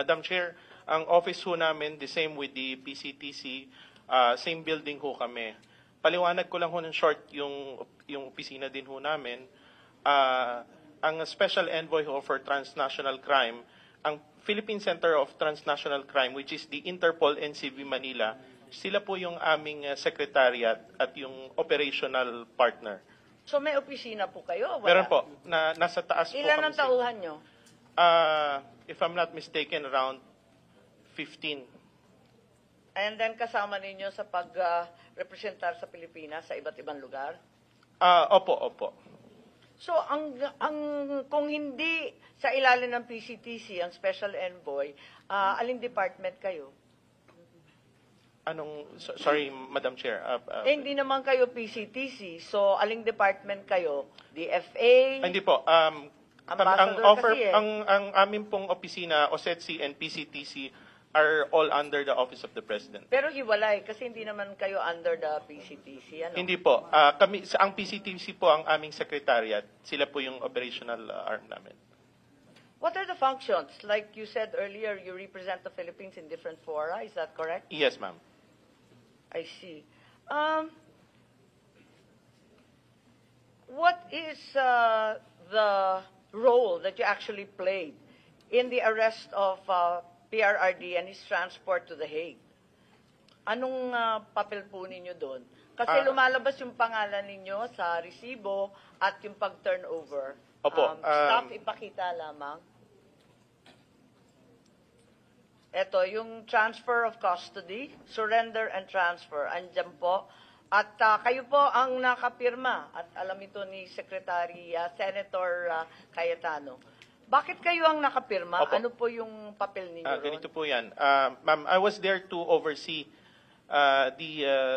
Madam Chair, ang office ho namin, the same with the PCTC, same building ho kami. Paliwanag ko lang ho ng short yung opisina din ho namin. Ang Special Envoy ho for Transnational Crime, ang Philippine Center of Transnational Crime, which is the Interpol NCB Manila, sila po yung aming secretariat at yung operational partner. So may opisina po kayo? Wala? Meron po, nasa taas po Ilan kami ang tauhan nyo? if I'm not mistaken, around 15. And then kasama ninyo sa pag-representar sa Pilipinas sa iba't ibang lugar? Opo. So kung hindi sa ilalim ng PCTC, ang Special Envoy, aling department kayo? Sorry, Madam Chair. Hindi naman kayo PCTC, so aling department kayo? DFA? Hindi po. Ambassador kasi eh. Ang amin pong opisina, OSETC and PCTC, are all under the Office of the President. Pero hiwalay, kasi hindi naman kayo under the PCTC, ano? Hindi po. Ang PCTC po ang aming secretariat. Sila po yung operational arm namin. What are the functions? Like you said earlier, you represent the Philippines in different fora, is that correct? Yes, ma'am. I see. What is the role that you actually played in the arrest of PRRD and his transport to The Hague? Anong papel po ninyo doon? Kasi lumalabas yung pangalan ninyo sa resibo at yung pag-turnover. Opo. Staff, ipakita lamang. Ito, yung transfer of custody, surrender and transfer. Andyan po. At kayo po ang nakapirma. At alam ito ni Secretary Senator Cayetano. Bakit kayo ang nakapirma? Opo. Ano po yung papel ninyo ron? Ganito po yan. Ma'am, I was there to oversee the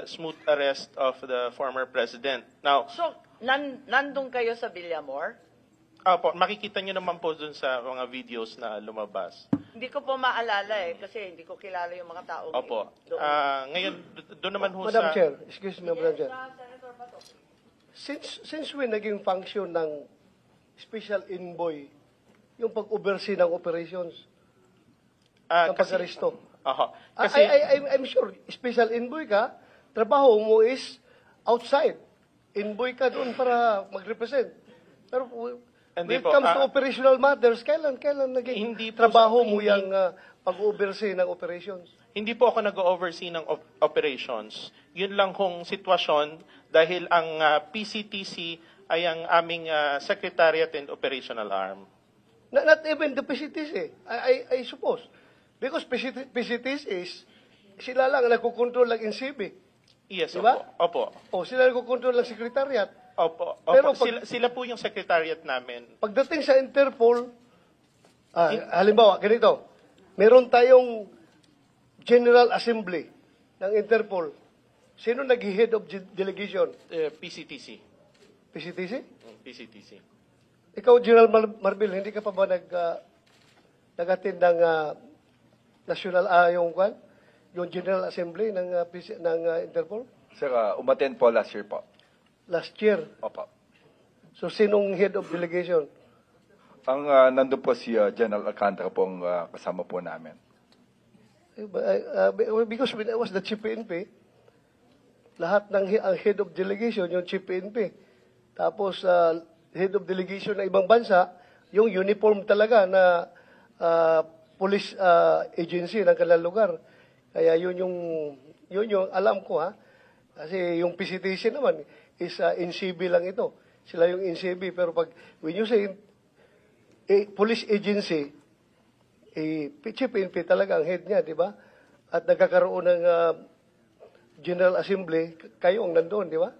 smooth arrest of the former president. Now, So, nandun kayo sa Villamor? po, makikita nyo naman po dun sa mga videos na lumabas. Hindi ko po maalala kasi hindi ko kilala yung mga tao. Opo. Ngayon, doon naman ho Madam sa... Chair, excuse me, Madam Chair. Senator Bato. Since when naging function ng Special Envoy yung pag-oversee ng operations, ng pag-aresto? Kasi, I'm sure, Special Envoy ka, trabaho mo is outside. Envoy ka doon para mag-represent. Pero when Hindi it po, comes to operational matters, kailan naging Hindi po, trabaho mo hindi. yung pag-oversee ng operations? hindi po ako nag-oversee ng operations. Yun lang kung sitwasyon dahil ang PCTC ay ang aming secretariat and operational arm. Not even the PCTC, I suppose. Because PCTC is, sila lang nagkukontrol ng NCB. Yes, Diba? opo. O sila nagkukontrol ng secretariat. Opo. Pero Sila po yung secretariat namin. Pagdating sa Interpol, halimbawa, ganito, meron tayong General Assembly ng Interpol. Sino nag-head of delegation? PCTC. PCTC? PCTC. Ikaw, General Marbil, hindi ka pa ba nag-attend ng national, yung General Assembly ng Interpol? Sir, umattend po last year po. Last year. Opo. So, sinong head of delegation? Ang nandun po si General Alcantara po ang kasama po namin. Because when I was the Chief PNP, lahat ng ang head of delegation, yung Chief PNP. Tapos, head of delegation ng ibang bansa, yung uniform talaga na police agency ng kanilang lugar. Kaya yun yung alam ko, ha. Kasi yung PCTC naman is NCB lang ito. Sila yung NCB. Pero when you say police agency, Chief PNP talaga ang head niya, di ba? At nagkakaroon ng General Assembly, kayo ang nandoon, di ba?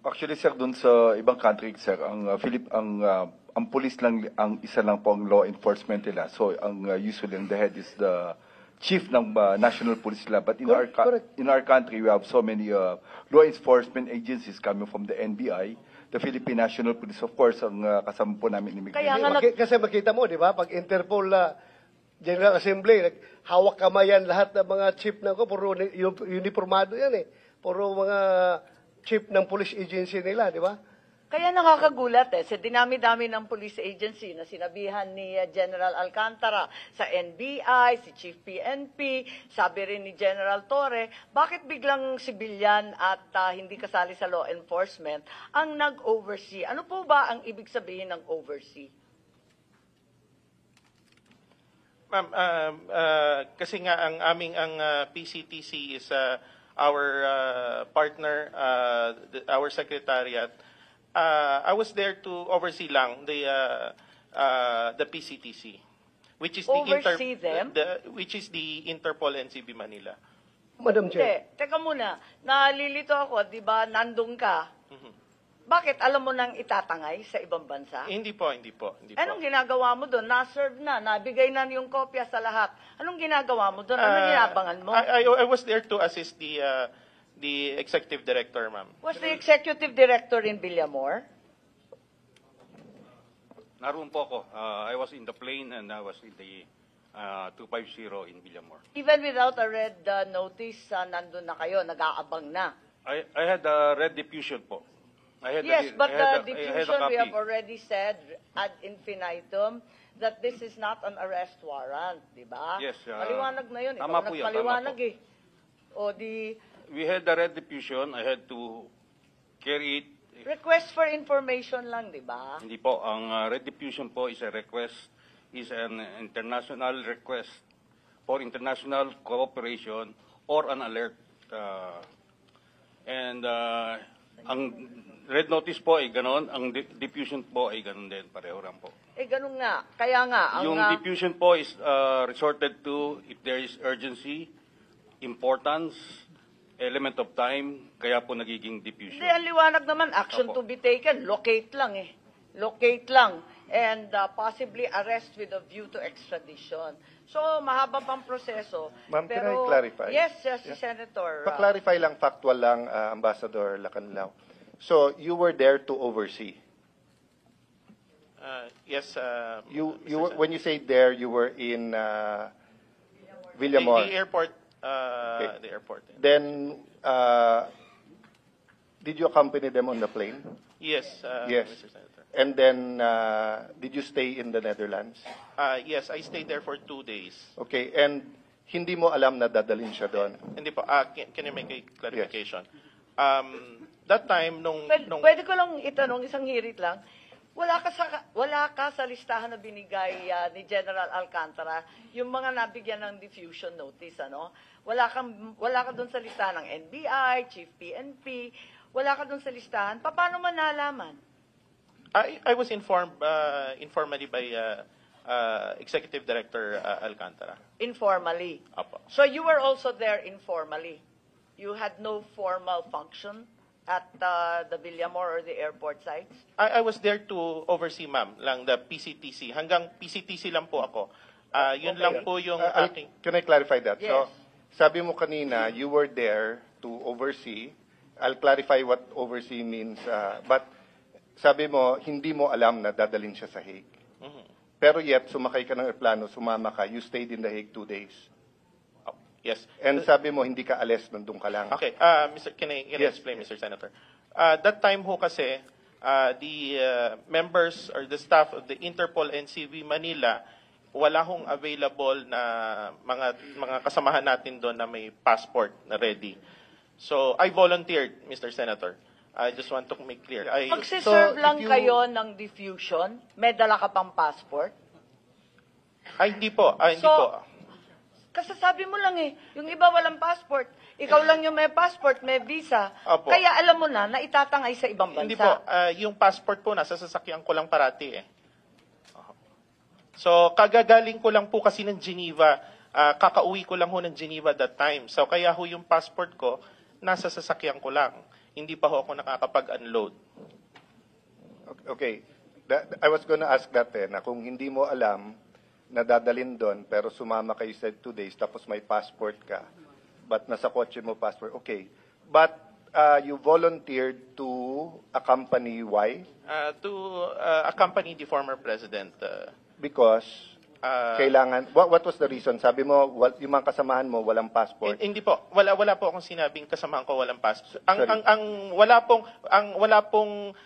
Actually, sir, dun sa ibang country, sir, ang police lang, ang isa lang po ang law enforcement nila. So, usually, the head is the chief ng national police nila. But in our country, we have so many law enforcement agencies coming from the NBI, the Philippine National Police, of course, ang kasama po namin immigration. Kasi makita mo, di ba? Pag Interpol General Assembly, hawak kamayan lahat ng mga chief ng puro uniformado yan eh. Puro mga chief ng police agency nila, di ba? Kaya nakakagulat sa dinami-dami ng police agency na sinabihan ni General Alcantara sa NBI, si Chief PNP, sabi rin ni General Torre, bakit biglang sibilyan at hindi kasali sa law enforcement ang nag-oversee? Ano po ba ang ibig sabihin ng oversee? Ma'am, kasi nga ang aming PCTC is our partner, our secretariat. I was there to oversee lang the PCTC, which is Oversee them? which is the Interpol NCB Manila. Madam Chair. Hindi, teka muna, nalilito ako, di ba, nandun ka. Bakit? Alam mo nang itatangay sa ibang bansa? Hindi po. Anong ginagawa mo doon? Na-serve na, nabigay na yung kopya sa lahat. Anong ginagawa mo doon? Anong ginabangan mo? I was there to assist the executive director, ma'am. Was the executive director in Villamor? Naroon po ako. I was in the plane and I was in the 250 in Villamor. Even without a red notice, nandun na kayo, nag-aabang na. I had a red diffusion po. Yes, but the diffusion, we have copy. already said ad infinitum that this is not an arrest warrant, di ba? Yes, Maliwanag na yun. tama Ikaw po yun, nagpaliwanag tama po. O di, We had the red diffusion. I had to carry it. request for information lang, di ba? Hindi po. Ang red diffusion po is a request, is an international request for international cooperation or an alert. Ang red notice po ay ganon. Ang diffusion po ay ganon din. Pareho lang po. Ganun nga. Kaya nga, ang... Yung diffusion po is resorted to if there is urgency, importance, element of time, kaya po nagiging diffusion. Hindi, ang liwanag naman, action to Opo. be taken. Locate lang Locate lang. And possibly arrest with a view to extradition. So, mahaba pang proseso. Ma'am, can Pero, I clarify? Yes, si Senator. Pa-clarify lang, factual lang, Ambassador Lacanlao. So, you were there to oversee. Yes, You Mr. were, when you say there, you were in Villamor. The airport. The airport. Then, did you accompany them on the plane? Yes, Yes. Mr. Senator. And then, did you stay in the Netherlands? Yes, I stayed there for 2 days. Okay, and hindi mo alam na dadalhin siya doon? Hindi po. Can I make a clarification? That time, nung... Pwede ko lang itanong, isang hirit lang. Wala ka sa listahan na binigay ni General Alcantara, yung mga nabigyan ng diffusion notice, ano? Wala ka doon sa listahan ng NBI, Chief PNP, wala ka doon sa listahan. Paano man nalaman? I was informed informally by Executive Director Alcantara. Informally. Apo. So you were also there informally. You had no formal function at the Villamor or the airport sites? I was there to oversee, ma'am, lang the PCTC. Hanggang PCTC lang po ako. Yun Okay. lang po yung aking... Can I clarify that? Yes. So, sabi mo kanina, you were there to oversee. I'll clarify what oversee means. But sabi mo, hindi mo alam na dadalhin siya sa Hague. Pero yet, sumakay ka ng aeroplano, sumama ka, you stayed in the Hague 2 days. Yes. And sabi mo, hindi ka alis, nandun ka lang. Okay, can I Yes. explain, Mr. Senator? That time ho kasi, the members or the staff of the Interpol NCB Manila, wala hong available na mga kasamahan natin doon na may passport na ready. So, I volunteered, Mr. Senator. I just want to make clear. Magsiserve So, lang if you- kayo ng diffusion? May dala ka pang passport? Hindi po. Hindi So, po. Kasi sabi mo lang yung iba walang passport. Ikaw lang yung may passport, may visa. Opo. Kaya alam mo na itatangay sa ibang bansa. Hindi po. Yung passport po, nasa sasakyan ko lang parati eh. So, kagagaling ko lang po kasi ng Geneva. Kakauwi ko lang ho ng Geneva that time. So, kaya ho yung passport ko, nasa sasakyan ko lang. Hindi pa ho ako nakakapag-unload. Okay. I was gonna ask that na kung hindi mo alam na dadalhin doon, pero sumama kayo sa 2 days, tapos may passport ka, but nasa kotse mo passport, okay. But you volunteered to accompany, why? To accompany the former president. Because Kailangan, what was the reason? Sabi mo, yung mga kasamahan mo, walang passport. Hindi po. Wala po akong sinabing kasamahan ko walang passport. Sorry. Ang wala pong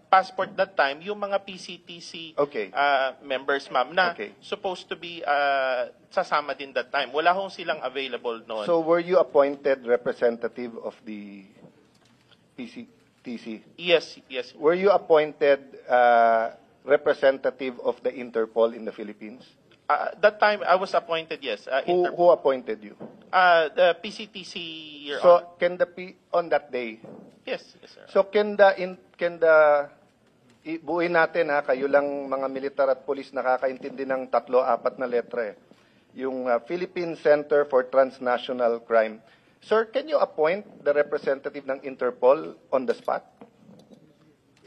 passport that time yung mga PCTC Okay. members, ma'am, na Okay. supposed to be sasama din that time. Wala hong silang available noon. So were you appointed representative of the PCTC? yes. Were you appointed representative of the Interpol in the Philippines? That time I was appointed, yes. Who appointed you? The PCTC, Your Honor. So can on that day? Yes, sir. So buuin natin ha, kayo lang mga militar at polis nakakaintindi ng 3-4 na letra eh. Yung Philippine Center for Transnational Crime. Sir, can you appoint the representative ng Interpol on the spot?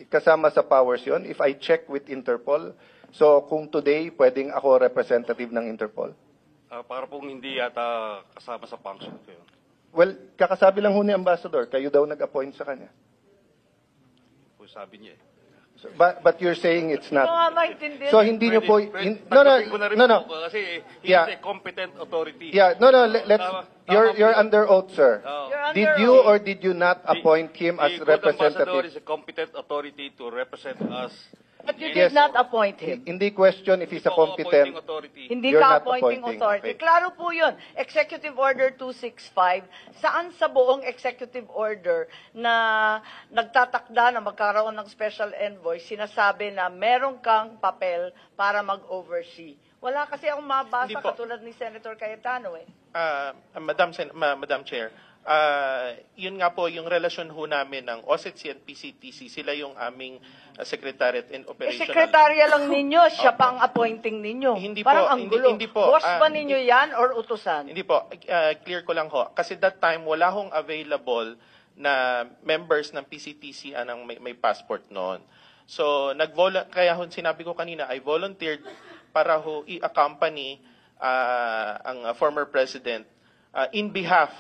Kasama sa powers yon. If I check with Interpol, so kung today pwedeng ako representative ng Interpol? Para pong hindi yata kasama sa function ko yun. Well, kakasabi lang ho ni Ambassador, kayo daw nag-appoint sa kanya. Po sabi niya eh. So, but you're saying it's Hindi ko nga not. maintindihan. So hindi niyo po Tanggapin ko na rin no. po, kasi he Yeah. is a competent authority. Yeah, no, let's Tama you're po yun. under oath, sir. You're under Did you oath. or did you not appoint him as The good ambassador representative? is a competent authority to represent us. But you Yes. did not appoint him. Hindi question if he's a Po, appointing competent. authority. Hindi You're ka not appointing appointing, authority. okay. Klaro po yun. Executive Order 265, saan sa buong executive order na nagtatakda na magkaroon ng special envoy, sinasabi na meron kang papel para mag-oversee. Wala kasi akong mabasa Hindi po. katulad ni Senator Cayetano eh. Madam Chair, yun nga po yung relasyon ho namin ng OSCE at PCTC. Sila yung aming Secretariat and Eh, Operational. sekretarya lang ninyo, siya pa ang appointing ninyo. Hindi Parang po, ang hindi- gulo. hindi po. Boss ba ninyo yan or utusan? Hindi po, clear ko lang ho. Kasi that time, wala hong available na members ng PCTC anang may passport noon. So, kaya ho sinabi ko kanina, I volunteered para ho i-accompany ang former president in behalf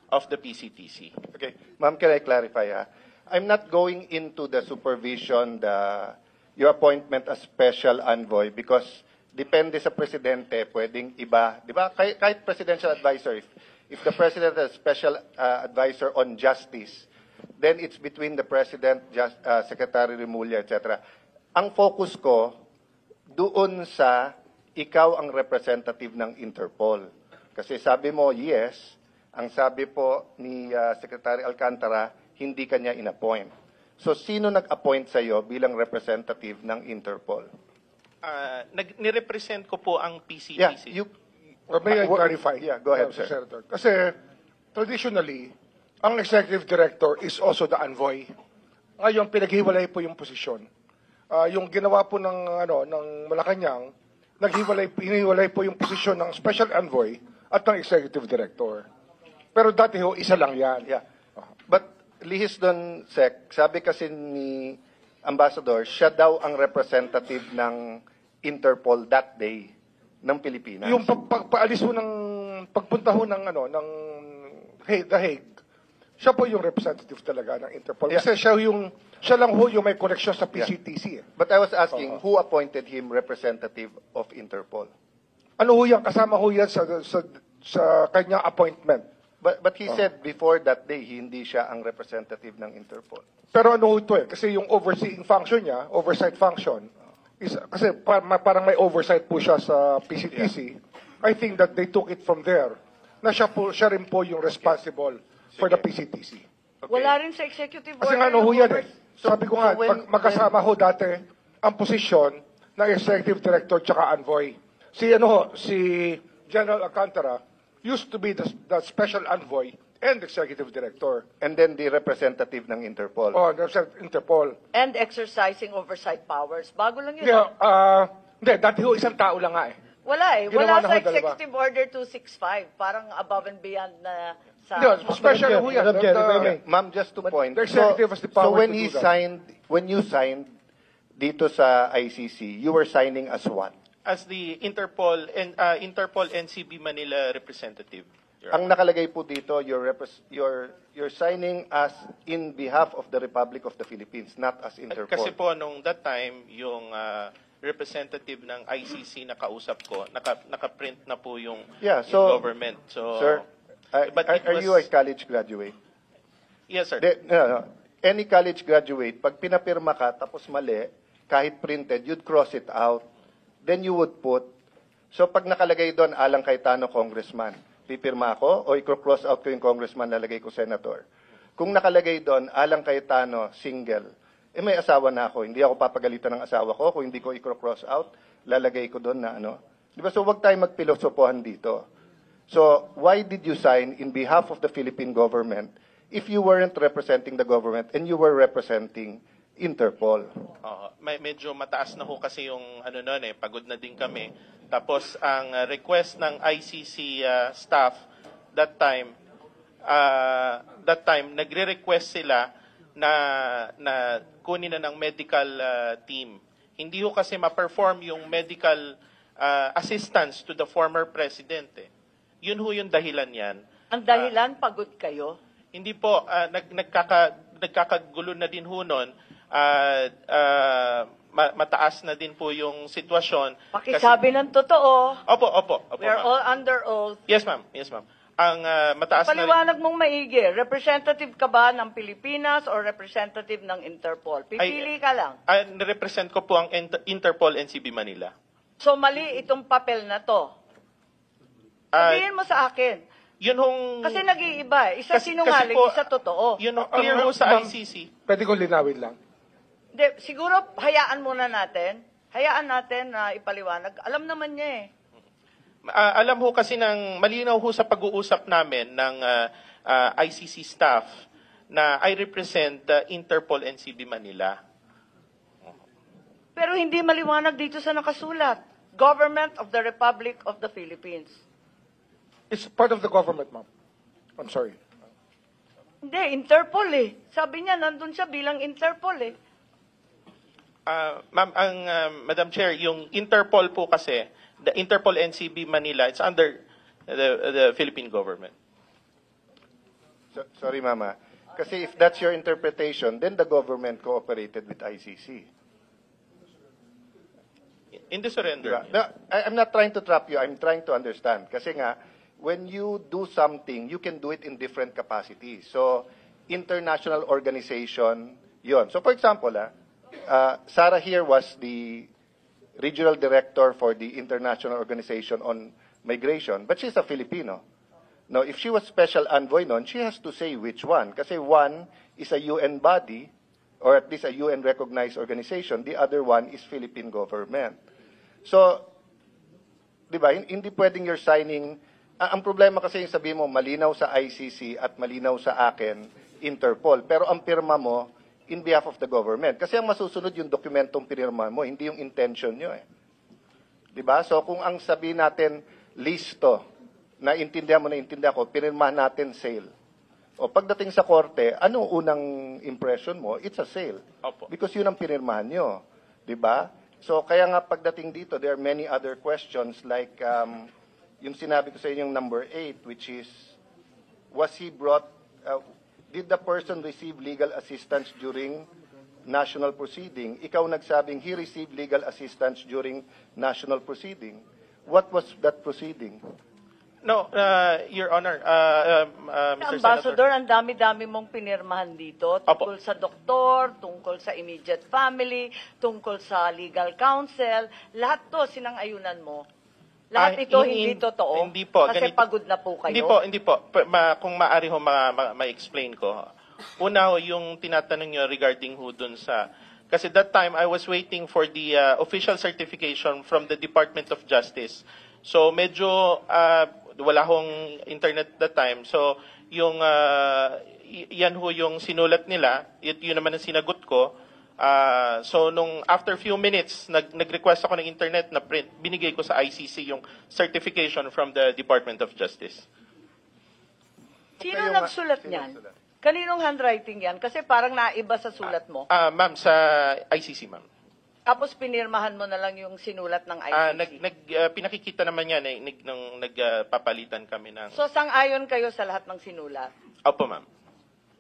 of the PCTC. Okay. Ma'am, can I clarify ha? I'm not going into the supervision, your appointment as special envoy because depende sa presidente, pwedeng iba. Di ba? Kahit presidential advisor, if the president has special advisor on justice, then it's between the president, Secretary Remulla, etc. Ang focus ko, doon sa ikaw ang representative ng Interpol. Kasi sabi mo, yes. Ang sabi po ni Secretary Alcantara, hindi kanya in-appoint. So, sino nag-appoint sa iyo bilang representative ng Interpol? Nirepresent ko po ang Yeah, PCTC. May I clarify? Yeah, go ahead, Mr. sir. Senator? Kasi, traditionally, ang executive director is also the envoy. Ngayon, pinaghiwalay po yung posisyon. Yung ginawa po ng Malacanang, hiniwalay po yung posisyon ng special envoy at ng executive director. Pero dati ho, isa lang yan. Yeah. But, lihis doon, Sec, sabi kasi ni Ambassador, siya daw ang representative ng Interpol that day ng Pilipinas. Yung pagpaalis ho pagpunta ho ng The Hague, siya po yung representative talaga ng Interpol. Yeah. Kasi siya lang ho yung may connection sa PCTC. Eh. But I was asking, who appointed him representative of Interpol? Ano ho yan? Kasama ho yan sa kanyang appointment. But he said before that day, hindi siya ang representative ng Interpol. Pero ano ho ito eh? Kasi yung overseeing function niya, oversight function, kasi parang may oversight po siya sa PCTC. I think that they took it from there. Na siya rin po yung responsible for the PCTC. Wala rin sa executive Kasi order. nga ano ho yan eh. So- Sabi ko nga, so when- magkasama ho dati ang posisyon ng executive director tsaka envoy. Si General Alcantara used to be the special envoy and executive director. And then the representative ng Interpol. Oh, Interpol. And exercising oversight powers. Bago lang yun. Hindi, dati ho isang tao lang nga eh. Wala eh. Ginawa Wala na sa ho dalawa. Executive Order 265. Parang above and beyond na sa... Hindi, special ho yan. Madam Chair, if I may. Ma'am, just to point. the executive has the power when to he do that. when you signed dito sa ICC, you were signing as what? As the Interpol NCB Manila representative. Your Ang nakalagay po dito, you're signing as in behalf of the Republic of the Philippines, not as Interpol. Kasi po nung that time, yung representative ng ICC na kausap ko, naka-print na po yung, Yeah, yung so, government. So, Sir, but it are was- you a college graduate? Yes, sir. No. Any college graduate, pag pinapirma ka tapos mali, kahit printed, you'd cross it out. Then you would put, so pag nakalagay doon, Alang Cayetano, congressman, pipirma ako o i-cross out ko yung congressman, lalagay ko senator. Kung nakalagay doon, Alang Cayetano, single, may asawa na ako, hindi ako papagalitan ng asawa ko, kung hindi ko i-cross out, lalagay ko doon na ano. Di ba? So wag tayo magpilosopohan dito. So why did you sign in behalf of the Philippine government if you weren't representing the government and you were representing Interpol? Medyo mataas na ho kasi yung ano noon pagod na din kami. Tapos ang request ng ICC staff that time nagre-request sila na kunin na ng medical team. Hindi ho kasi ma-perform yung medical assistance to the former president. Yun ho yung dahilan yan. Ang dahilan, pagod kayo? Hindi po, nagkakagulo na din ho nun. Mataas na din po yung sitwasyon. Pakisabi ng totoo. Opo, We are ma'am. all under oath. Yes, ma'am. Ang mataas na rin. Paliwanag mong maigi. Representative ka ba ng Pilipinas or representative ng Interpol? Pipili ka lang. Nirepresent ko po ang Interpol NCB Manila. So mali itong papel na to. Sabihin mo sa akin. Yun hong... Kasi nag-iiba. Isa Kasi sinungaling, po, isa totoo. Yun hong clear ho sa Ma'am, ICC. Pwede ko linawin lang. Hindi, siguro hayaan muna natin. Hayaan natin na ipaliwanag. Alam naman niya eh. Alam ho kasi ng malinaw ho sa pag-uusap namin ng ICC staff na I represent Interpol NCB Manila. Pero hindi maliwanag dito sa nakasulat. Government of the Republic of the Philippines. It's part of the government, ma'am. I'm sorry. Hindi, Interpol eh. Sabi niya, nandun siya bilang Interpol eh. Ma'am, Madam Chair, yung Interpol po kasi, the Interpol NCB Manila, it's under the Philippine government. Sorry, Mama. Kasi if that's your interpretation, then the government cooperated with ICC. In the surrender. Diba? No, I'm not trying to trap you. I'm trying to understand. Kasi nga, when you do something, you can do it in different capacities. So, international organization, yon. So, for example, Sarah here was the regional director for the International Organization on Migration, but she's a Filipino. Now, if she was special envoy nun, she has to say which one. Kasi one is a UN body, or at least a UN-recognized organization. The other one is Philippine government. So, di ba, hindi pwedeng you're signing. Ang problema kasi yung sabi mo, malinaw sa ICC at malinaw sa akin, Interpol. Pero ang pirma mo, in behalf of the government. Kasi ang masusunod yung dokumentong pinirma mo, hindi yung intention nyo eh. Di ba? So kung ang sabi natin, listo, naintindihan mo, naintindihan ko, pinirmahan natin sale. O pagdating sa korte, ano unang impression mo? It's a sale. Opo. Because yun ang pinirmahan nyo. Di ba? So kaya nga pagdating dito, there are many other questions like yung sinabi ko sa inyong number 8, which is, was he brought, did the person receive legal assistance during national proceeding? Ikaw nagsabing he received legal assistance during national proceeding. What was that proceeding? No, Your Honor, Mr. Ambassador, Senator. ang dami-dami mong pinirmahan dito tungkol sa doktor, tungkol sa immediate family, tungkol sa legal counsel. Lahat to sinang-ayunan mo. Lahat ito hindi totoo. Hindi po. Kasi ganito. pagod na po kayo. Hindi po. Kung maaari ho ma-explain ko. Una ho, yung tinatanong nyo regarding ho dun sa... Kasi that time, I was waiting for the official certification from the Department of Justice. So medyo wala hong internet that time. So yung yan ho yung sinulat nila, yun naman ang sinagot ko. So nung after few minutes, nag-request ako ng internet na print, binigay ko sa ICC yung certification from the Department of Justice. Sino nagsulat niyan? Kaninong handwriting yan? Kasi parang naiba sa sulat mo. Ma'am, sa ICC, ma'am. Tapos pinirmahan mo na lang yung sinulat ng ICC. Pinakikita naman yan nung nagpapalitan kami ng... So sang-ayon kayo sa lahat ng sinulat? Opo, ma'am.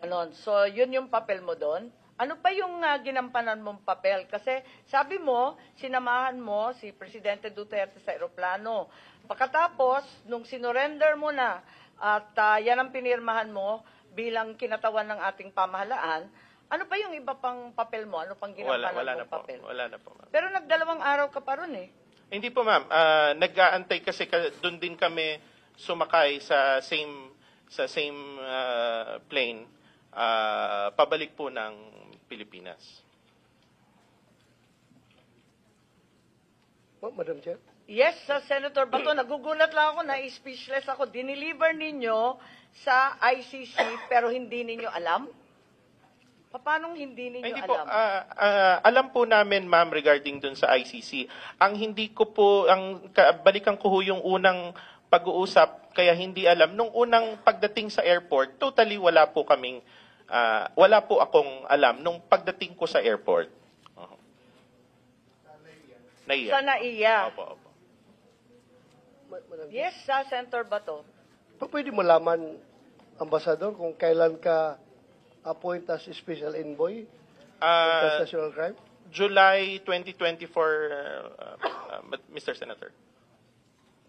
Ganon. So yun yung papel mo doon? Ano pa yung ginampanan mong papel? Kasi sabi mo, sinamahan mo si Presidente Duterte sa eroplano. Pagkatapos, nung sinorender mo na at yan ang pinirmahan mo bilang kinatawan ng ating pamahalaan, ano pa yung iba pang papel mo? Ano pang ginampanan Wala na mong po. papel? Wala na po, ma'am. Pero nagdalawang araw ka pa ron eh. Hindi po, ma'am. Nag-aantay kasi doon din kami sumakay sa same plane pabalik po ng Pilipinas. Madam Chair. Yes, Senator Bato, nagugulat lang ako, na-speechless ako. Dineliver ninyo sa ICC pero hindi ninyo alam? Paano hindi ninyo Hindi po, alam? alam po namin, ma'am, regarding dun sa ICC. Ang hindi ko po, balikan ko ho yung unang pag-uusap, kaya hindi alam. Nung unang pagdating sa airport, totally wala po akong alam nung pagdating ko sa airport. Naiya. Sa NAIA. Opo, opo. Madam Chair. Yes, Senator Bato. Pwede mo laman, Ambassador, kung kailan ka appoint as special envoy Ah, against national crime? July 2024, Mr. Senator.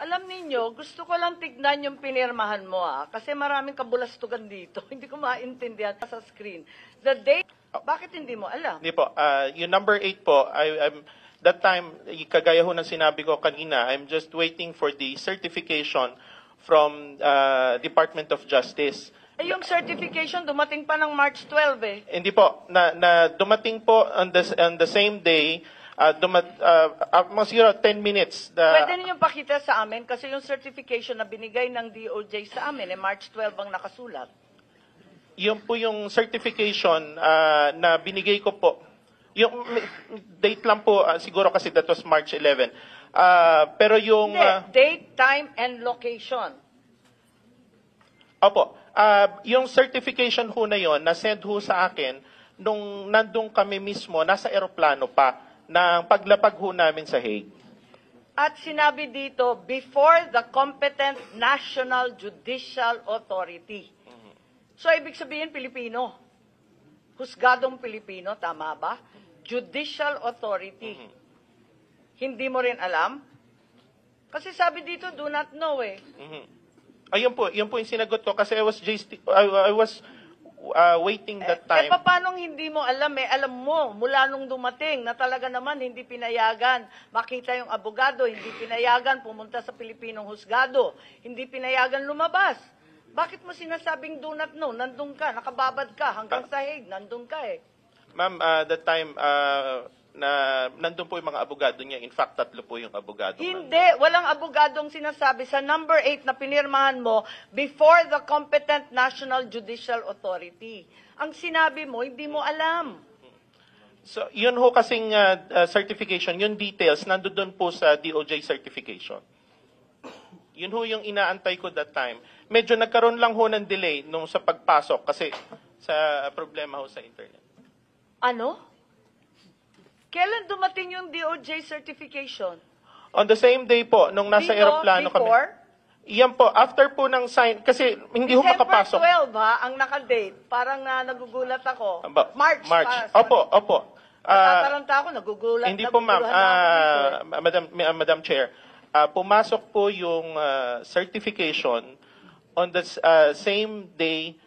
Alam ninyo, gusto ko lang tignan yung pinirmahan mo kasi maraming kabulastugan dito. Hindi ko maintindihan sa screen. The date, bakit hindi mo alam? Hindi po. Yung number 8 po, that time, kagaya ho ng sinabi ko kanina, I'm just waiting for the certification from Department of Justice. Eh, yung certification dumating pa ng March 12 eh. Hindi po. Na dumating po on the same day, mga siguro 10 minutes. Pwede ninyong pakita sa amin kasi yung certification na binigay ng DOJ sa amin, March 12 ang nakasulat. Yun po yung certification na binigay ko po. Yung date lang po, siguro kasi that was March 11. Pero yung... Hindi, date, time, and location. Opo. Yung certification ho na yon, na-send ho sa akin, nung nandun kami mismo, nasa eroplano pa, ng paglapag ho namin sa Hague. At sinabi dito, before the competent National Judicial Authority. So, ibig sabihin, Pilipino. Husgadong Pilipino, tama ba? Judicial Authority. Hindi mo rin alam? Kasi sabi dito, do not know eh. Ayun po, yun po yung sinagot ko kasi I was waiting that time. Paano hindi mo alam eh? Alam mo, mula nung dumating na talaga naman hindi pinayagan makita yung abogado, hindi pinayagan pumunta sa Pilipinong husgado, hindi pinayagan lumabas. Bakit mo sinasabing do not know? Nandun ka, nakababad ka, hanggang sa Hague, nandun ka eh. Ma'am, that time, nandun po yung mga abogado niya. In fact, 3 po yung abogado. Hindi, walang abogadong sinasabi sa number 8 na pinirmahan mo before the competent National Judicial Authority. Ang sinabi mo, hindi mo alam. So, yun ho kasing certification, yung details, nandun po sa DOJ certification. Yun ho yung inaantay ko that time. Medyo nagkaroon lang ho ng delay nung sa pagpasok kasi sa problema ho sa internet. Ano? Kailan dumating yung DOJ certification? On the same day po, nung nasa aeroplano kami. Before? Iyan po, after po ng sign, kasi hindi ho makapasok. December 12 ha, ang nakadate. Parang nagugulat ako. March. Opo. Natataranta ako, nagugulat. Hindi po, ma'am. Madam Chair, pumasok po yung certification on the same day.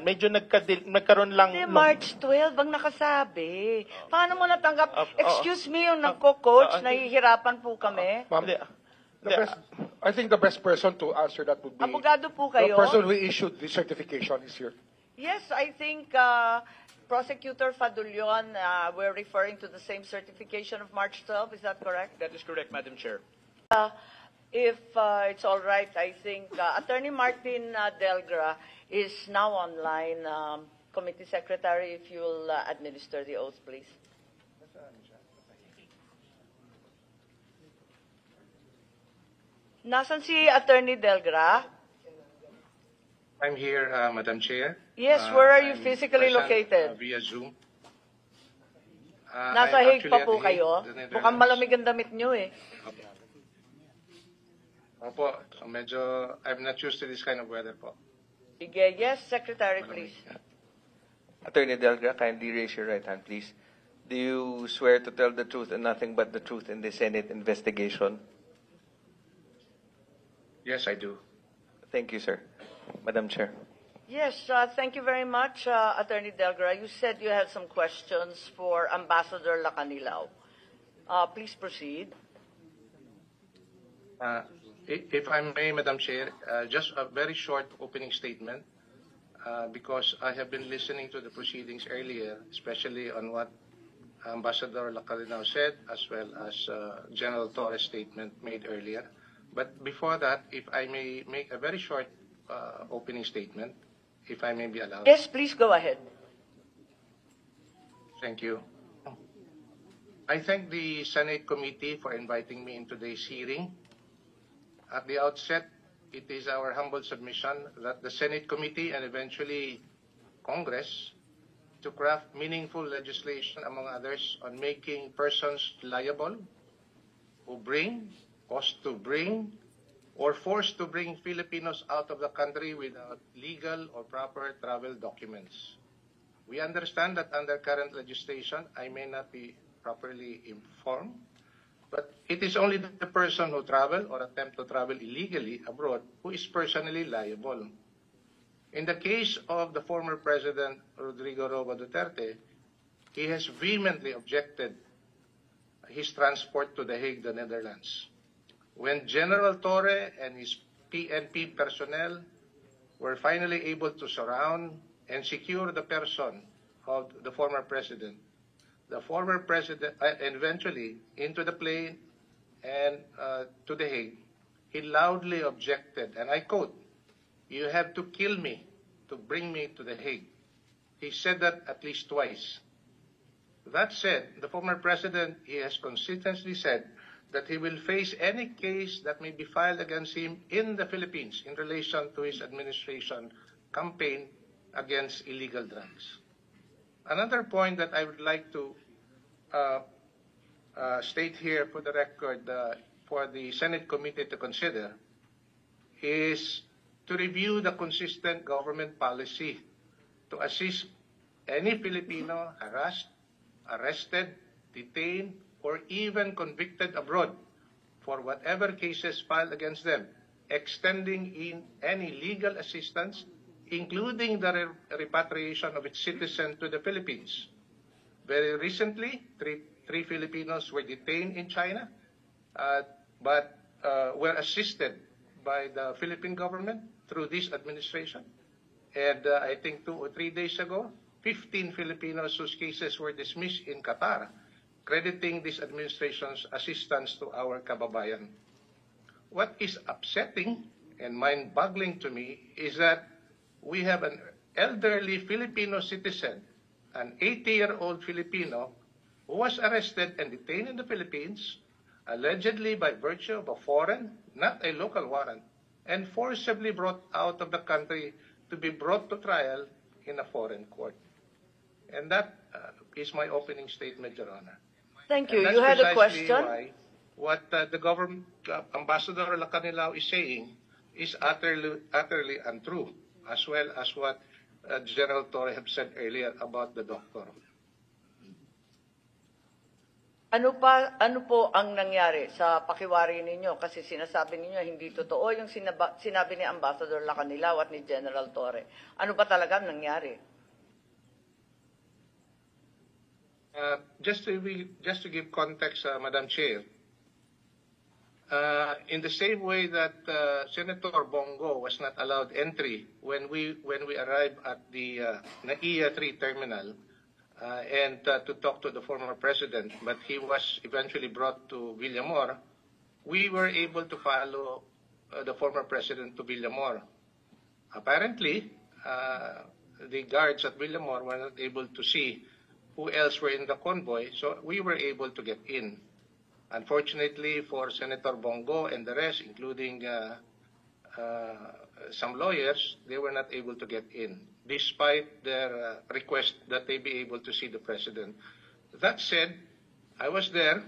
Medyo nagkaroon lang. Hindi, March 12 ang nakasabi. Paano mo natanggap? Excuse me, yung nagko-coach, nahihirapan po kami. Ma'am, I think the best person to answer that would be Abogado po the kayo? person who issued the certification is here. Yes, I think Prosecutor Fadulion, we're referring to the same certification of March 12. Is that correct? That is correct, Madam Chair. If it's all right, I think Attorney Martin Delgra is now online. Committee Secretary, if you'll administer the oath, please. Nasaan si Attorney Delgra? I'm here, Madam Chair. Yes, where are you I'm physically present, located? Via Zoom. Nasa I'm Hague actually pa at po the Hague, kayo? the Netherlands. Mukhang malamig ang damit nyo eh. Opo, medyo, I'm not used to this kind of weather po. Sige, yes, Secretary, please. Attorney Delgra, kindly raise your right hand, please. Do you swear to tell the truth and nothing but the truth in the Senate investigation? Yes, I do. Thank you, sir. Madam Chair. Yes, thank you very much, Attorney Delgra. You said you had some questions for Ambassador Lacanilao. Please proceed. If I may, Madam Chair, just a very short opening statement, because I have been listening to the proceedings earlier, especially on what Ambassador Lacanilao said, as well as General Torres' statement made earlier. But before that, if I may make a very short opening statement, if I may be allowed. Yes, please go ahead. Thank you. I thank the Senate Committee for inviting me in today's hearing. At the outset, it is our humble submission that the Senate Committee and eventually Congress to craft meaningful legislation, among others, on making persons liable who bring, cause to bring, or forced to bring Filipinos out of the country without legal or proper travel documents. We understand that under current legislation, I may not be properly informed, but it is only the person who travel or attempt to travel illegally abroad who is personally liable. In the case of the former President Rodrigo Roa Duterte, he has vehemently objected his transport to The Hague, the Netherlands. When General Torre and his PNP personnel were finally able to surround and secure the person of the former president and eventually into the plane and to The Hague, he loudly objected, and I quote, "You have to kill me to bring me to The Hague." He said that at least twice. That said, the former president, he has consistently said that he will face any case that may be filed against him in the Philippines in relation to his administration campaign against illegal drugs. Another point that I would like to state here for the record for the Senate Committee to consider is to review the consistent government policy to assist any Filipino harassed, arrested, detained, or even convicted abroad for whatever cases filed against them, extending in any legal assistance, including the repatriation of its citizen to the Philippines. Very recently, three Filipinos were detained in China, but were assisted by the Philippine government through this administration. And I think 2 or 3 days ago, 15 Filipinos whose cases were dismissed in Qatar, crediting this administration's assistance to our kababayan. What is upsetting and mind-boggling to me is that we have an elderly Filipino citizen, an 80-year-old Filipino, who was arrested and detained in the Philippines, allegedly by virtue of a foreign, not a local warrant, and forcibly brought out of the country to be brought to trial in a foreign court. And that is my opening statement, Your Honor. Thank you. And You that's had a precisely question? why what the government, Ambassador Lacanilao is saying is utterly untrue, as well as what General Torre have said earlier about the doctor. Ano po ang nangyari sa pakiwari ninyo? Kasi sinasabi ninyo hindi totoo yung sinabi ni Ambassador Lacanilao at ni General Torre. Ano ba talaga nangyari? Just to give context, Madam Chair, in the same way that Senator Bongo was not allowed entry when we arrived at the NAIA 3 terminal and to talk to the former president, but he was eventually brought to Villamor, we were able to follow the former president to Villamor. Apparently, the guards at Villamor were not able to see who else were in the convoy, so we were able to get in. Unfortunately for Senator Bongo and the rest, including some lawyers, they were not able to get in, despite their request that they be able to see the president. That said, I was there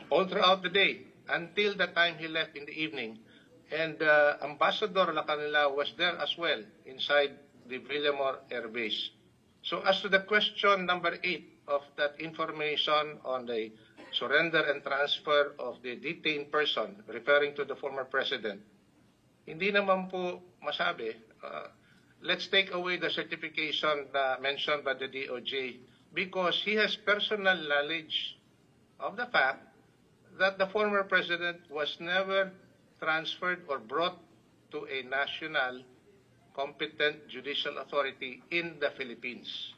all throughout the day until the time he left in the evening. And Ambassador Lacanilao was there as well inside the Villamor Air Base. So as to the question number 8 of that information on the surrender and transfer of the detained person referring to the former president, hindi naman po masabi. Let's take away the certification mentioned by the DOJ because he has personal knowledge of the fact that the former president was never transferred or brought to a national competent judicial authority in the Philippines.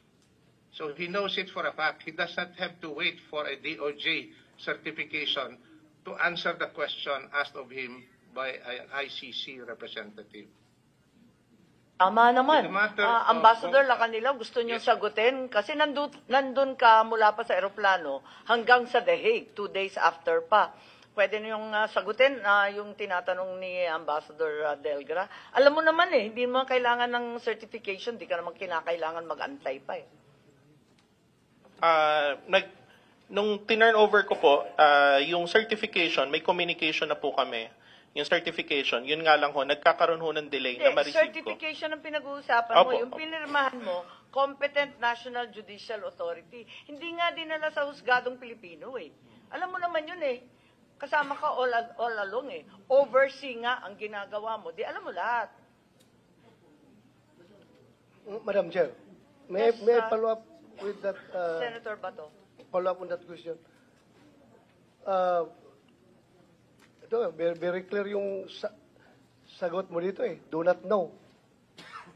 So he knows it for a fact. He does not have to wait for a DOJ certification to answer the question asked of him by an ICC representative. Tama naman. In the matter Ambassador of- Lacanilaw, gusto niyo Yes. sagutin? Kasi nandun ka mula pa sa eroplano hanggang sa The Hague, 2 days after pa. Pwede niyong sagutin yung tinatanong ni Ambassador Delgra. Alam mo naman hindi mo kailangan ng certification, di ka naman kinakailangan mag-antay pa Nung tinurn over ko po, yung certification, may communication na po kami. Yung certification, yun nga lang ho, nagkakaroon ho ng delay na ma-receive ko. Certification ang pinag-uusapan mo. Opo, Yung opo. pinirmahan mo, Competent National Judicial Authority. Hindi nga dinala sa husgadong Pilipino Alam mo naman yun Kasama ka all along Oversee nga ang ginagawa mo. Di alam mo lahat. Madam Chair, may Yes, I follow up with that, Senator Bato. follow up on that question? Ito, very clear yung sagot mo dito Do not know.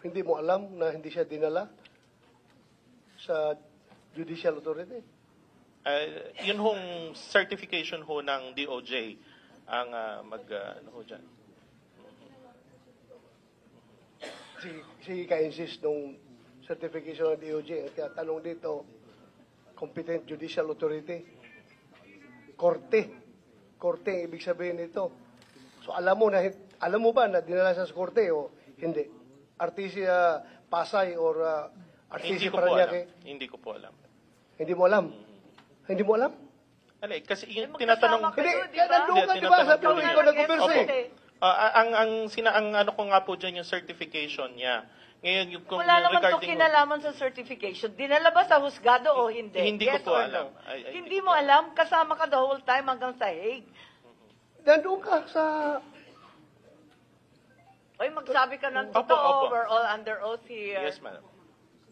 Hindi mo alam na hindi siya dinala sa judicial authority. Yun hong certification ho ng DOJ ang ano ho dyan. Sige ka-insist nung certification ng DOJ. Kaya tanong dito, competent judicial authority. Korte. Korte ang ibig sabihin nito. So alam mo ba na dinala siya sa korte o hindi? RTC Pasay or RTC Paranaque? Hindi ko po alam. Hindi mo alam? Hindi mo alam? Kasi yung magkasama tinatanong... kayo, Hindi, di ba? kaya nandun ka, di ba? Tinatanong Sabi ko mo, niya. ikaw nag-converse ang ano ko nga po dyan yung certification niya. Ngayon, yung kung Wala naman to regarding... kinalaman sa certification. Dinala ba sa husgado o hindi? Hindi ko Yes po or alam. no? Hindi Hindi ko mo alam? Kasama ka the whole time hanggang sa Hague. Nandun ka sa... Oy, magsabi ka ng Opo, totoo. opo. We're all under oath here. Yes, madam.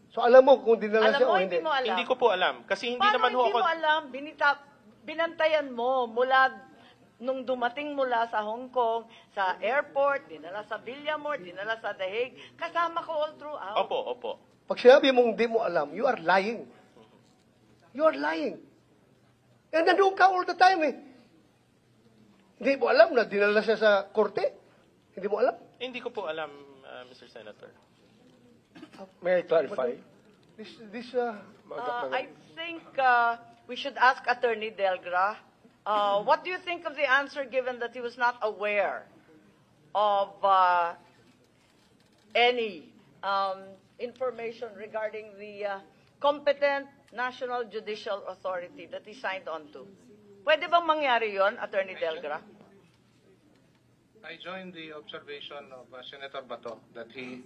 So alam mo kung dinala Alam siya mo, o hindi? hindi mo alam. Hindi ko po alam. Kasi hindi Paano naman ho hindi ako... mo alam? Binantayan mo mula nung dumating mula sa Hong Kong, sa airport, dinala sa Villamor, dinala sa The Hague. Kasama ko all throughout. Opo. Pag sinabi mong hindi mo alam, you are lying. You are lying. And nandun ka all the time Hindi mo alam na dinala siya sa korte? Hindi mo alam? Hindi ko po alam, Mr. Senator. May I clarify? I think we should ask Attorney Delgra, what do you think of the answer given that he was not aware of any information regarding the competent National Judicial Authority that he signed on to? Pwede bang mangyari yon, Attorney Delgra? I join the observation of Senator Bato that the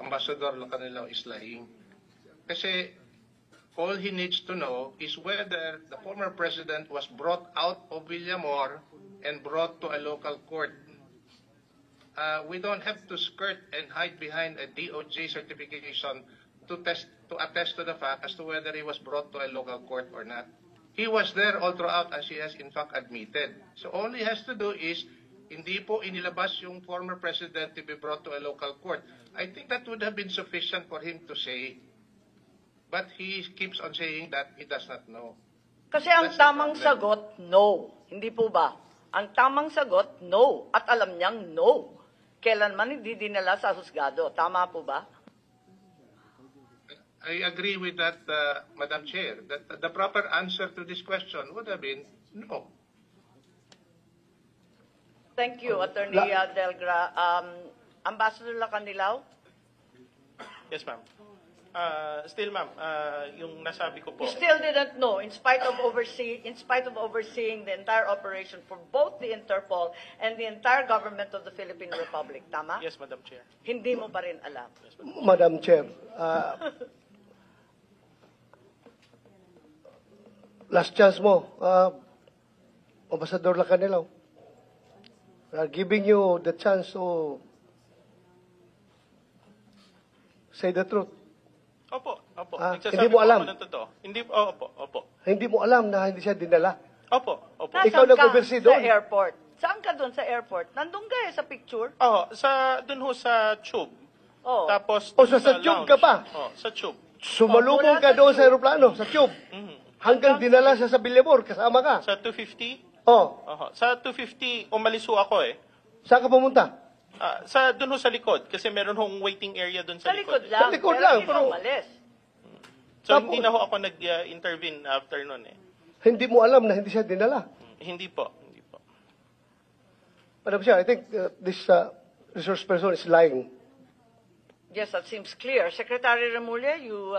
Ambassador Lacanilaw is lying. Kasi all he needs to know is whether the former president was brought out of Villamor and brought to a local court. We don't have to skirt and hide behind a DOJ certification to attest to the fact as to whether he was brought to a local court or not. He was there all throughout as he has in fact admitted. So all he has to do is hindi po inilabas yung former president to be brought to a local court. I think that would have been sufficient for him to say. But he keeps on saying that he does not know. Kasi ang That's the tamang problem. sagot, no. Hindi po ba? Ang tamang sagot, no. At alam niyang no. Kailanman hindi dinala sa husgado. Tama po ba? I agree with that, Madam Chair, that the proper answer to this question would have been no. Thank you, Attorney Delgra. Ambassador Lacanilaw? Yes, ma'am. Still, ma'am, yung nasabi ko po... You still didn't know, in spite of overseeing the entire operation for both the Interpol and the entire government of the Philippine Republic. Tama? Yes, Madam Chair. Hindi mo pa rin alam. Madam Chair, last chance mo, Ambassador Lacanilaw. We are giving you the chance to say the truth. Opo. Hindi Nagsasabi mo po alam? ako ng totoo. Hindi, opo. Hindi mo alam na hindi siya dinala. Opo. Nasaan Ikaw nag-oversee ka doon? sa airport? Saan ka doon sa airport? Nandun ka sa picture? Dun ho sa tube. Oh. Tapos, So sa tube ka pa? Sa tube. Sumalubong Mula ka sa doon sa tube. aeroplano, sa tube. Hanggang dinala siya sa Billabor, kasama ka. Sa 250? Oh, Sa 250, umalis ho ako eh. saan ka pumunta? Dun ho sa likod, kasi meron hong waiting area dun sa Sa likod likod. lang. Sa likod pero lang, hindi pero- ka umalis. So, Tapos- hindi na ho ako nag-intervene after nun eh. Hindi mo alam na hindi siya dinala. Hindi po. Madam Chair, I think this resource person is lying. Yes, that seems clear. Secretary Remulla, you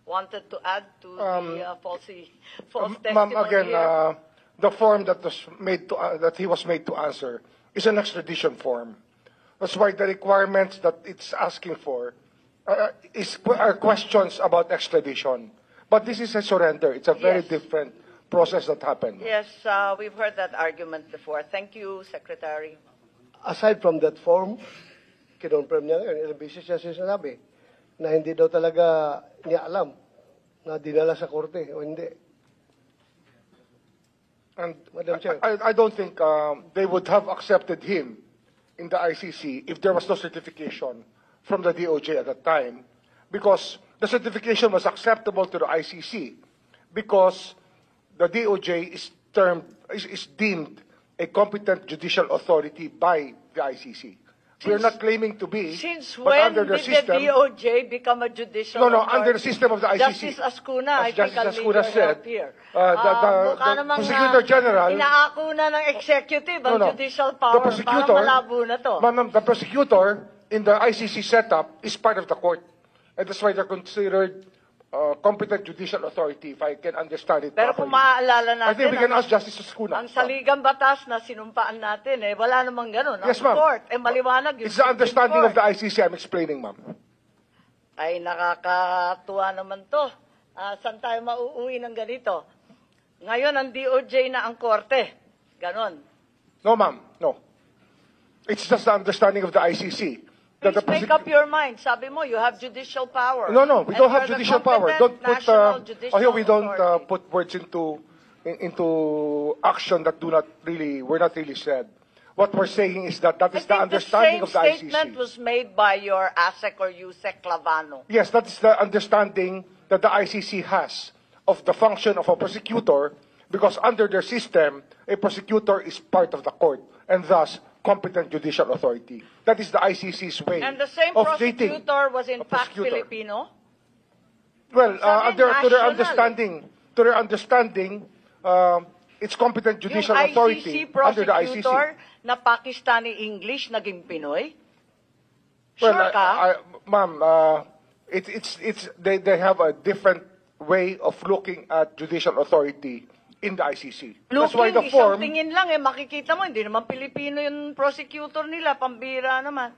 wanted to add to the false testimony Ma'am, again, here. the form that was made to, that he was made to answer is an extradition form. That's why the requirements that it's asking for are questions about extradition. But this is a surrender. It's a very Yes. different process that happened. Yes, we've heard that argument before. Thank you, Secretary. Aside from that form, kinonfirm niya ngayon, ilang beses siya sinasabi na hindi daw talaga niya alam na dinala sa korte o hindi. And Madam Chair. I don't think they would have accepted him in the ICC if there was no certification from the DOJ at that time, because the certification was acceptable to the ICC because the DOJ is deemed a competent judicial authority by the ICC. We're not claiming to be, Since but when under the did system, the DOJ become a judicial No, authority? under the system of the ICC. Justice Ascuna, I As think Justice I'll need Ascuna your said, help here. the Mukha namang, Prosecutor General- inaako na ng executive ang judicial power. The prosecutor, Parang malabo na to. Ma'am, the prosecutor in the ICC setup is part of the court. And that's why they're considered competent judicial authority, if I can understand it Pero kung properly. maaalala I think natin, we can ask Justice Ascuna. ang saligang batas na sinumpaan natin, wala namang ganun. Yes, Ang ma'am. court, maliwanag yung It's the Supreme understanding of Court. the ICC I'm explaining, ma'am. Ay, nakakatuwa naman to. Saan tayo mauuwi ng ganito? Ngayon, ang DOJ na ang korte. Ganon. No, ma'am, no. It's just the understanding of the ICC. that the Please make up your mind. Sabi mo, you have judicial power. No, we And don't you're have the judicial power. competent Don't put national judicial here we don't authority. put words into action that were not really said. What we're saying is that I is the think understanding the of the same statement ICC. was made by your ASEC or USEC Clavano. Yes, that is the understanding that the ICC has of the function of a prosecutor, because under their system, a prosecutor is part of the court and thus competent judicial authority. That is the ICC's way And the same of treating prosecutor was in a fact prosecutor. Filipino? Well, Sabi, to their national. understanding, it's competent judicial Yung authority ICC under the prosecutor ICC. na Pakistani English naging Pinoy? Well, Sure ka? ma'am, they have a different way of looking at judicial authority in the ICC. That's why the Looking, form. isang tingin lang makikita mo, hindi naman Pilipino yung prosecutor nila, pambira naman.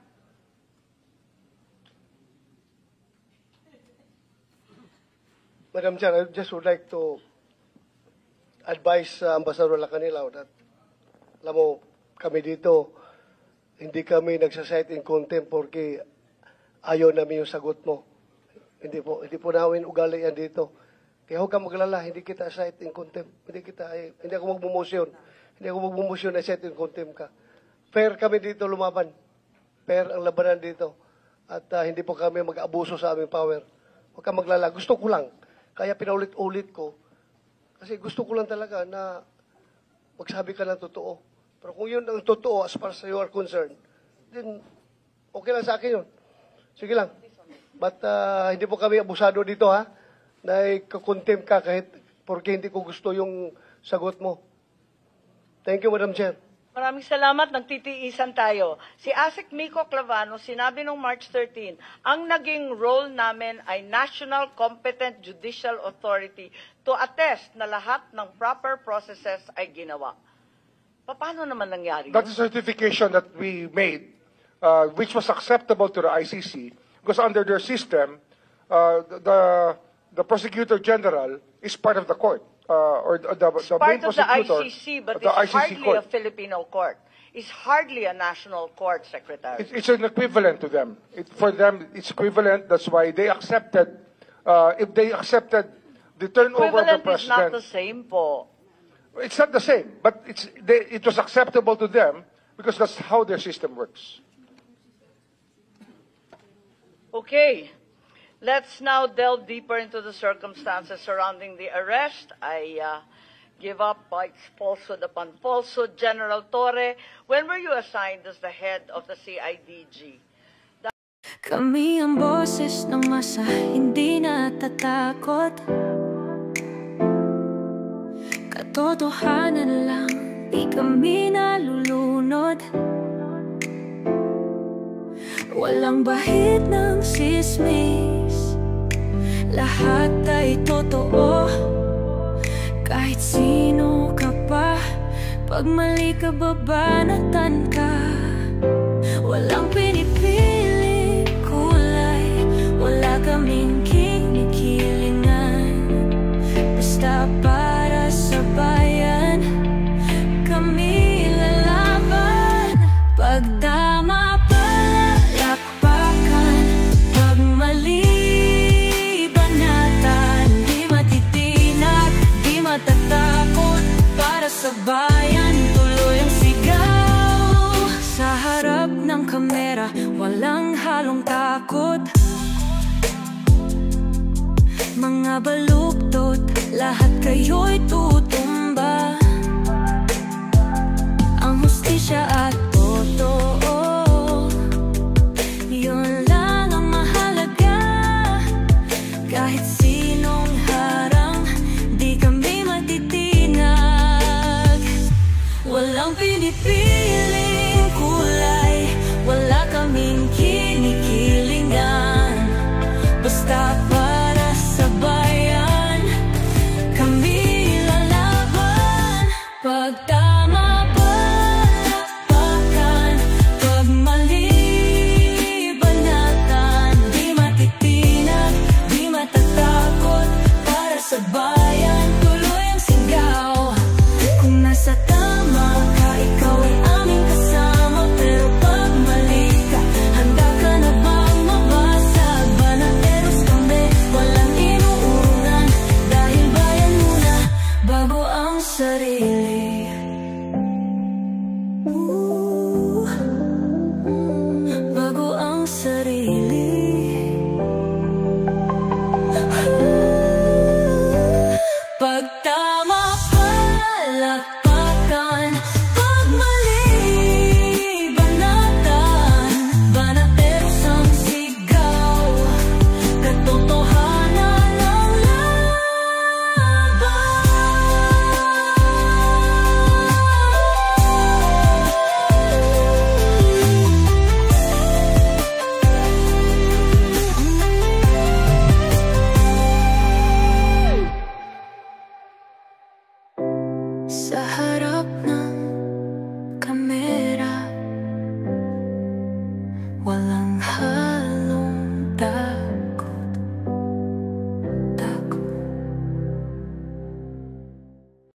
Madam Chair, I just would like to advise Ambassador Lacanilaw that, alam mo, kami dito, hindi kami nagsasite in contempt porque ayaw namin yung sagot mo. Hindi po namin ugali yan dito. Kaya huwag kang maglala, hindi kita cite in contempt. Hindi ako magmumosyon. Hindi ako magmumosyon na cite in contempt ka. Fair kami dito lumaban. Fair ang labanan dito. At hindi po kami mag-abuso sa aming power. Huwag kang maglala. Gusto ko lang. Kaya pinaulit-ulit ko. Kasi gusto ko lang talaga na magsabi ka ng totoo. Pero kung yun ang totoo as far as you are concerned, then okay lang sa akin yun. Sige lang. But hindi po kami abusado dito ha. Na ikakontempt ka kahit porque hindi ko gusto yung sagot mo. Thank you, Madam Chair. Maraming salamat, nagtitiisan tayo. Si ASEC Miko Clavano, sinabi nung March 13, ang naging role namin ay National Competent Judicial Authority to attest na lahat ng proper processes ay ginawa. Paano naman nangyari yun? That's a certification that we made, which was acceptable to the ICC, because under their system, the Prosecutor General is part of the court. or the main Part of the prosecutor, ICC, but the it's ICC hardly court. a Filipino court. It's hardly a national court, Secretary. It's an equivalent to them. For them, it's equivalent. That's why they accepted. If they accepted the turnover of the Equivalent is not president, the same po. it's not the same. But it was acceptable to them because that's how their system works. Okay. Let's now delve deeper into the circumstances surrounding the arrest. I give up by falsehood upon falsehood. General Torre, when were you assigned as the head of the CIDG? Kami ang boses ng masa, hindi natatakot. Katotohanan lang, di kami nalulunod. Walang bahid ng sismis, lahat ay totoo. Kahit sino ka pa, pag mali ka babanatan ka. Walang pinipili kulay, wala kaming kinikilingan. Basta para sa bayan, kami lalaban. Pagdama palakpakan, pag mali banatan. Di matitinag, di matatakot, para sa bayan tuloy ang sigaw. Sa harap ng kamera, walang halong takot. Mga baluktot, lahat kayo'y tutumba. Ang hustisya at totoo, yun lang ang mahalaga. Kahit sinong harang, di kami matitinag. Walang pinipiling kulay, wala kaming kinikilingan. Basta para sa bayan, kami lalaban. Pag tama palakpakan, pag mali banatan. Di matitinag, di matatakot, para sa bayan tuloy ang sigaw. Kung nasa tama ka, ikaw ay aming kasama. Pero pag mali ka, handa ka na bang mabasag? Banateros kami, walang inuunan. Dahil bayan muna, bago ang sarili. Bago ang sarili. Pag tama palakpakan, pag mali banatan. Banateros ang sigaw, katotohanan ang sa harap ng kamera, walang halong